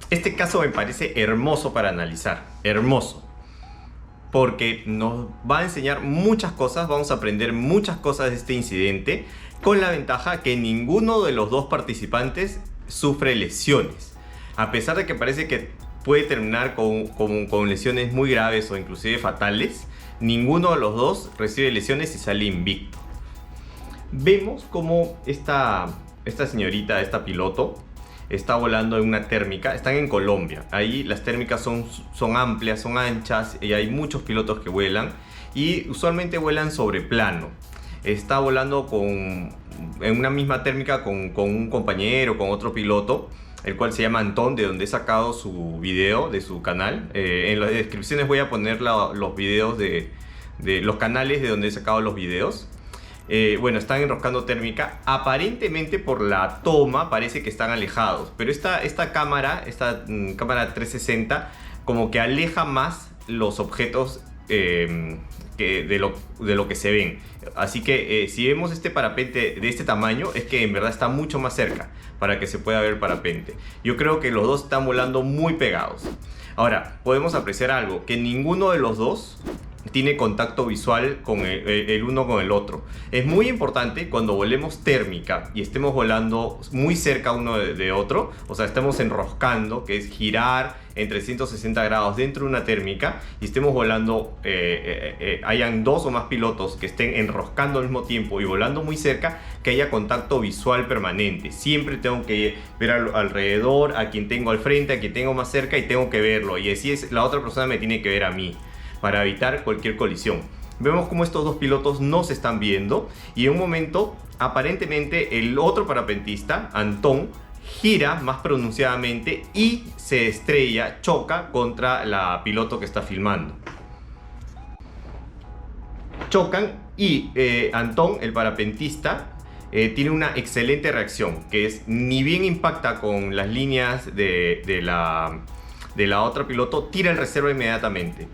Este caso me parece hermoso para analizar, hermoso, porque nos va a enseñar muchas cosas, vamos a aprender muchas cosas de este incidente, con la ventaja que ninguno de los dos participantes sufre lesiones. A pesar de que parece que puede terminar con lesiones muy graves o inclusive fatales, ninguno de los dos recibe lesiones y sale invicto. Vemos cómo esta señorita, esta piloto, está volando en una térmica. Están en Colombia. Ahí las térmicas son amplias, son anchas y hay muchos pilotos que vuelan y usualmente vuelan sobre plano. Está volando en una misma térmica con un compañero, con otro piloto, el cual se llama Antón, de donde he sacado su video de su canal. En las descripciones voy a poner los videos de los canales de donde he sacado los videos. Bueno, están enroscando térmica. Aparentemente por la toma parece que están alejados, pero esta cámara 360 como que aleja más los objetos de lo que se ven. Así que si vemos este parapente de este tamaño, es que en verdad está mucho más cerca para que se pueda ver el parapente. Yo creo que los dos están volando muy pegados. Ahora, podemos apreciar algo, que ninguno de los dos tiene contacto visual con el uno con el otro. Es muy importante cuando volemos térmica y estemos volando muy cerca uno de otro, o sea, estamos enroscando, que es girar en 360 grados dentro de una térmica, y estemos volando, hayan dos o más pilotos que estén enroscando al mismo tiempo y volando muy cerca, que haya contacto visual permanente. Siempre tengo que ver alrededor, a quien tengo al frente, a quien tengo más cerca, y tengo que verlo, y así es, la otra persona me tiene que ver a mí, para evitar cualquier colisión. Vemos como estos dos pilotos no se están viendo y en un momento aparentemente el otro parapentista, Antón, gira más pronunciadamente y se estrella, choca contra la piloto que está filmando. Chocan y Antón, el parapentista, tiene una excelente reacción, que es, ni bien impacta con las líneas de la otra piloto, tira el reserva inmediatamente.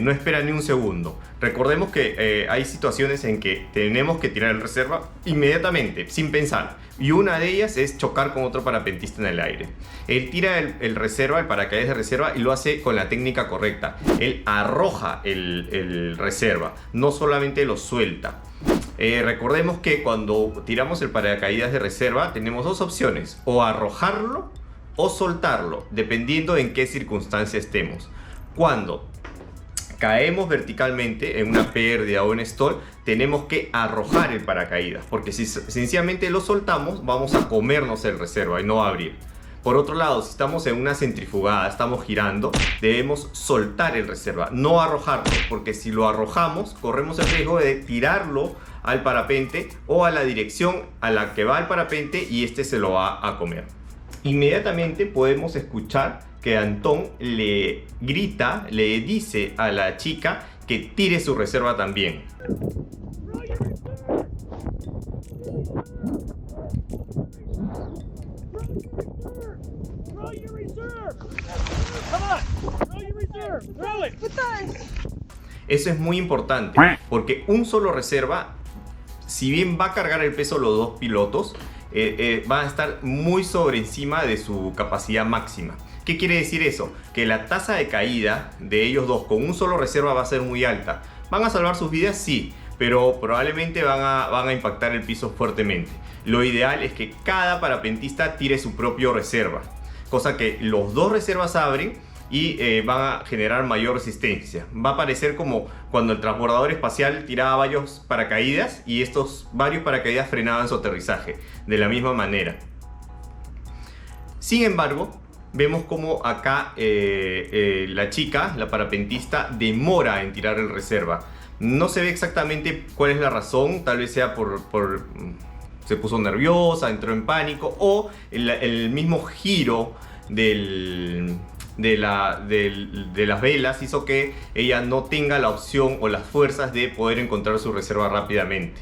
No espera ni un segundo. Recordemos que hay situaciones en que tenemos que tirar el reserva inmediatamente, sin pensar. Y una de ellas es chocar con otro parapentista en el aire. Él tira el reserva, el paracaídas de reserva, y lo hace con la técnica correcta. Él arroja el reserva, no solamente lo suelta. Recordemos que cuando tiramos el paracaídas de reserva tenemos dos opciones: o arrojarlo o soltarlo, dependiendo en qué circunstancia estemos. Cuando caemos verticalmente en una pérdida o en stall, tenemos que arrojar el paracaídas, porque si sencillamente lo soltamos, vamos a comernos el reserva y no abrir. Por otro lado, si estamos en una centrifugada, estamos girando, debemos soltar el reserva, no arrojarlo, porque si lo arrojamos, corremos el riesgo de tirarlo al parapente o a la dirección a la que va el parapente, y este se lo va a comer. Inmediatamente podemos escuchar que Antón le grita, le dice a la chica que tire su reserva también. Eso es muy importante, porque un solo reserva, si bien va a cargar el peso los dos pilotos, van a estar muy sobre encima de su capacidad máxima. ¿Qué quiere decir eso? Que la tasa de caída de ellos dos con un solo reserva va a ser muy alta. ¿Van a salvar sus vidas? Sí, pero probablemente van a impactar el piso fuertemente. Lo ideal es que cada parapentista tire su propio reserva, cosa que los dos reservas abren y van a generar mayor resistencia. Va a parecer como cuando el transbordador espacial tiraba varios paracaídas y estos varios paracaídas frenaban su aterrizaje de la misma manera. Sin embargo, vemos como acá la chica, la parapentista, demora en tirar el reserva. No se ve exactamente cuál es la razón, tal vez sea por se puso nerviosa, entró en pánico, o el mismo giro de las velas hizo que ella no tenga la opción o las fuerzas de poder encontrar su reserva rápidamente.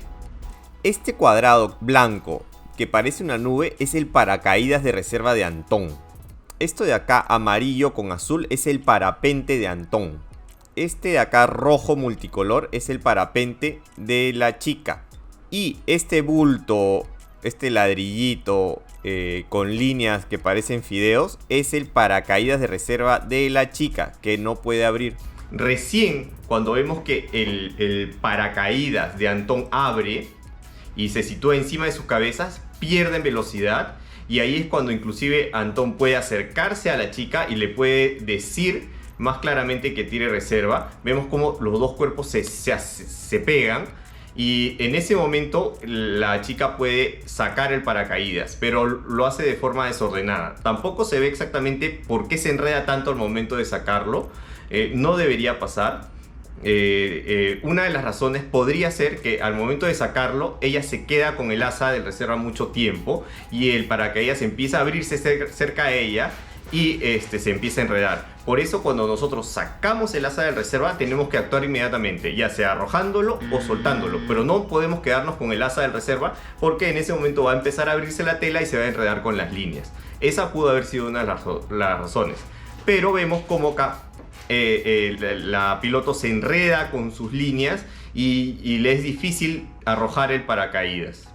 Este cuadrado blanco que parece una nube es el paracaídas de reserva de Antón. Esto de acá amarillo con azul es el parapente de Antón. Este de acá rojo multicolor es el parapente de la chica. Y este bulto, este ladrillito con líneas que parecen fideos es el paracaídas de reserva de la chica, que no puede abrir. Recién cuando vemos que el paracaídas de Antón abre y se sitúa encima de sus cabezas, pierden velocidad, y ahí es cuando inclusive Antón puede acercarse a la chica y le puede decir más claramente que tire reserva. Vemos como los dos cuerpos se pegan, y en ese momento la chica puede sacar el paracaídas, pero lo hace de forma desordenada. Tampoco se ve exactamente por qué se enreda tanto al momento de sacarlo. No debería pasar. Una de las razones podría ser que al momento de sacarlo ella se queda con el asa de reserva mucho tiempo y el paracaídas empieza a abrirse cerca de ella y se empieza a enredar. Por eso cuando nosotros sacamos el asa de reserva tenemos que actuar inmediatamente, ya sea arrojándolo o soltándolo, pero no podemos quedarnos con el asa de reserva porque en ese momento va a empezar a abrirse la tela y se va a enredar con las líneas. Esa pudo haber sido una de las razones, pero vemos cómo acá la piloto se enreda con sus líneas y le es difícil arrojar el paracaídas.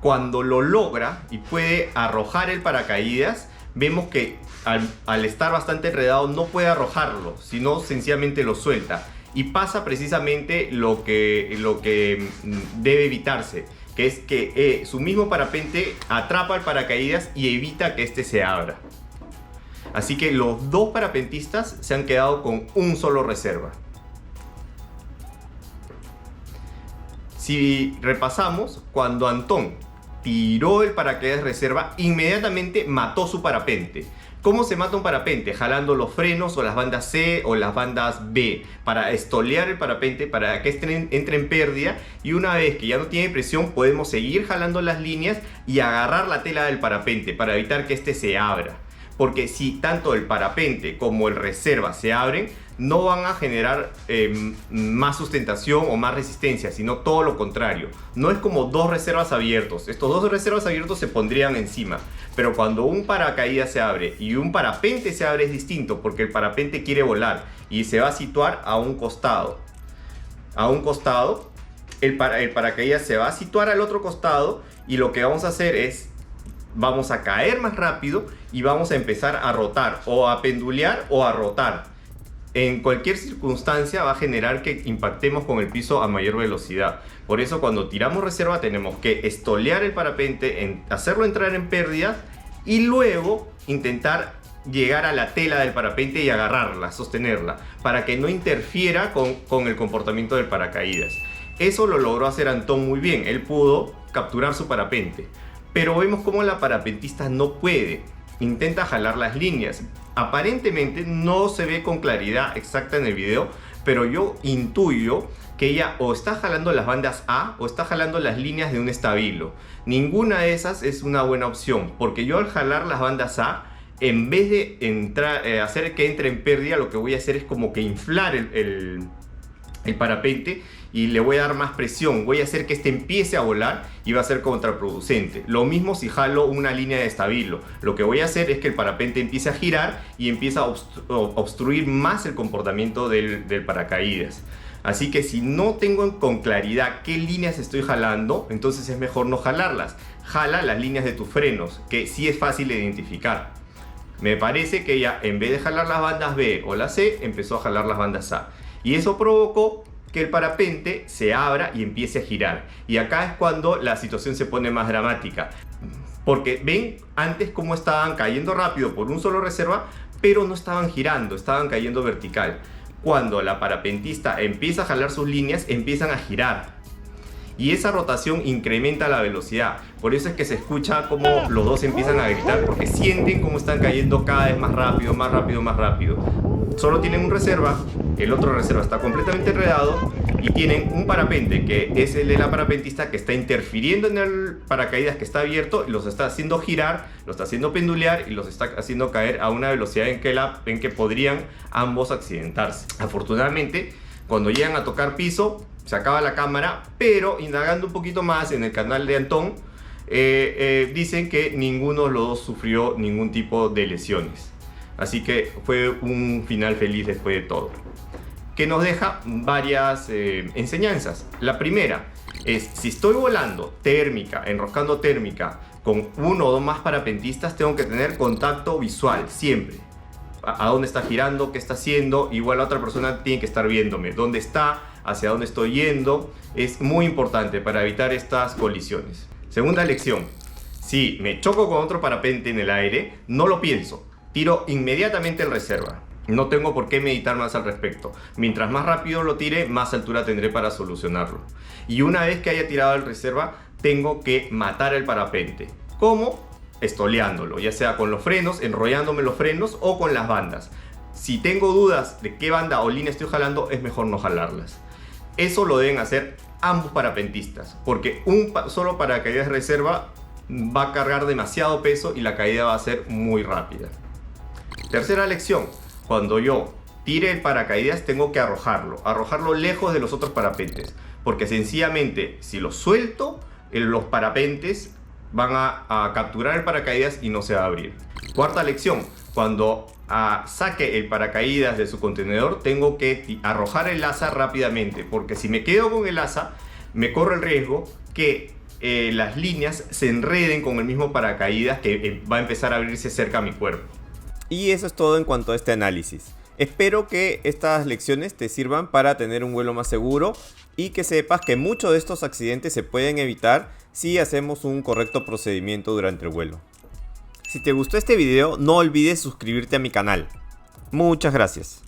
Cuando lo logra y puede arrojar el paracaídas, vemos que al estar bastante enredado no puede arrojarlo, sino sencillamente lo suelta. Y pasa precisamente lo que debe evitarse, que es que su mismo parapente atrapa el paracaídas y evita que este se abra. Así que los dos parapentistas se han quedado con un solo reserva. Si repasamos, cuando Antón tiró el paracaídas reserva, inmediatamente mató su parapente. ¿Cómo se mata un parapente? Jalando los frenos o las bandas C o las bandas B para estolear el parapente, para que este entre en pérdida, y una vez que ya no tiene presión podemos seguir jalando las líneas y agarrar la tela del parapente para evitar que este se abra. Porque si tanto el parapente como el reserva se abren, no van a generar más sustentación o más resistencia, sino todo lo contrario. No es como dos reservas abiertos. Estos dos reservas abiertos se pondrían encima. Pero cuando un paracaídas se abre y un parapente se abre es distinto, porque el parapente quiere volar y se va a situar a un costado. El paracaídas se va a situar al otro costado y lo que vamos a hacer es vamos a caer más rápido y vamos a empezar a rotar, o a pendulear o a rotar. En cualquier circunstancia va a generar que impactemos con el piso a mayor velocidad. Por eso cuando tiramos reserva tenemos que estolear el parapente, hacerlo entrar en pérdida y luego intentar llegar a la tela del parapente y agarrarla, sostenerla, para que no interfiera con el comportamiento del paracaídas. Eso lo logró hacer Antón muy bien. Él pudo capturar su parapente. Pero vemos cómo la parapentista no puede. Intenta jalar las líneas. Aparentemente no se ve con claridad exacta en el video, pero yo intuyo que ella o está jalando las bandas A o está jalando las líneas de un estabilo. Ninguna de esas es una buena opción, porque yo al jalar las bandas A, en vez de hacer que entre en pérdida, lo que voy a hacer es como que inflar el parapente y le voy a dar más presión, voy a hacer que este empiece a volar y va a ser contraproducente. Lo mismo si jalo una línea de estabilo, lo que voy a hacer es que el parapente empiece a girar y empieza a obstruir más el comportamiento del paracaídas. Así que si no tengo con claridad qué líneas estoy jalando, entonces es mejor no jalarlas. Jala las líneas de tus frenos, que sí es fácil de identificar. Me parece que ella, en vez de jalar las bandas B o la C, empezó a jalar las bandas A. Y eso provocó que el parapente se abra y empiece a girar. Y acá es cuando la situación se pone más dramática. Porque ven antes cómo estaban cayendo rápido por un solo reserva, pero no estaban girando, estaban cayendo vertical. Cuando la parapentista empieza a jalar sus líneas, empiezan a girar. Y esa rotación incrementa la velocidad. Por eso es que se escucha como los dos empiezan a gritar, porque sienten como están cayendo cada vez más rápido, más rápido, más rápido. Solo tienen un reserva, el otro reserva está completamente enredado y tienen un parapente que es el de la parapentista que está interfiriendo en el paracaídas que está abierto y los está haciendo girar, los está haciendo pendulear y los está haciendo caer a una velocidad en que podrían ambos accidentarse. Afortunadamente, cuando llegan a tocar piso, se acaba la cámara, pero indagando un poquito más en el canal de Antón, dicen que ninguno de los dos sufrió ningún tipo de lesiones. Así que fue un final feliz después de todo, que nos deja varias enseñanzas. La primera, es si estoy volando térmica, enroscando térmica con uno o dos más parapentistas, tengo que tener contacto visual siempre. A dónde está girando, qué está haciendo. Igual la otra persona tiene que estar viéndome dónde está, hacia dónde estoy yendo. Es muy importante para evitar estas colisiones. Segunda lección: si me choco con otro parapente en el aire, no lo pienso, tiro inmediatamente el reserva. No tengo por qué meditar más al respecto. Mientras más rápido lo tire, más altura tendré para solucionarlo. Y una vez que haya tirado el reserva, tengo que matar el parapente. ¿Cómo? Estoleándolo, ya sea con los frenos, enrollándome los frenos o con las bandas. Si tengo dudas de qué banda o línea estoy jalando, es mejor no jalarlas. Eso lo deben hacer ambos parapentistas, porque un solo paracaídas reserva va a cargar demasiado peso y la caída va a ser muy rápida. Tercera lección: cuando yo tire el paracaídas, tengo que arrojarlo lejos de los otros parapentes, porque sencillamente si lo suelto, los parapentes van a capturar el paracaídas y no se va a abrir. Cuarta lección: cuando saque el paracaídas de su contenedor, tengo que arrojar el asa rápidamente, porque si me quedo con el asa, me corro el riesgo que las líneas se enreden con el mismo paracaídas que va a empezar a abrirse cerca a mi cuerpo. Y eso es todo en cuanto a este análisis. Espero que estas lecciones te sirvan para tener un vuelo más seguro y que sepas que muchos de estos accidentes se pueden evitar si hacemos un correcto procedimiento durante el vuelo. Si te gustó este video, no olvides suscribirte a mi canal. Muchas gracias.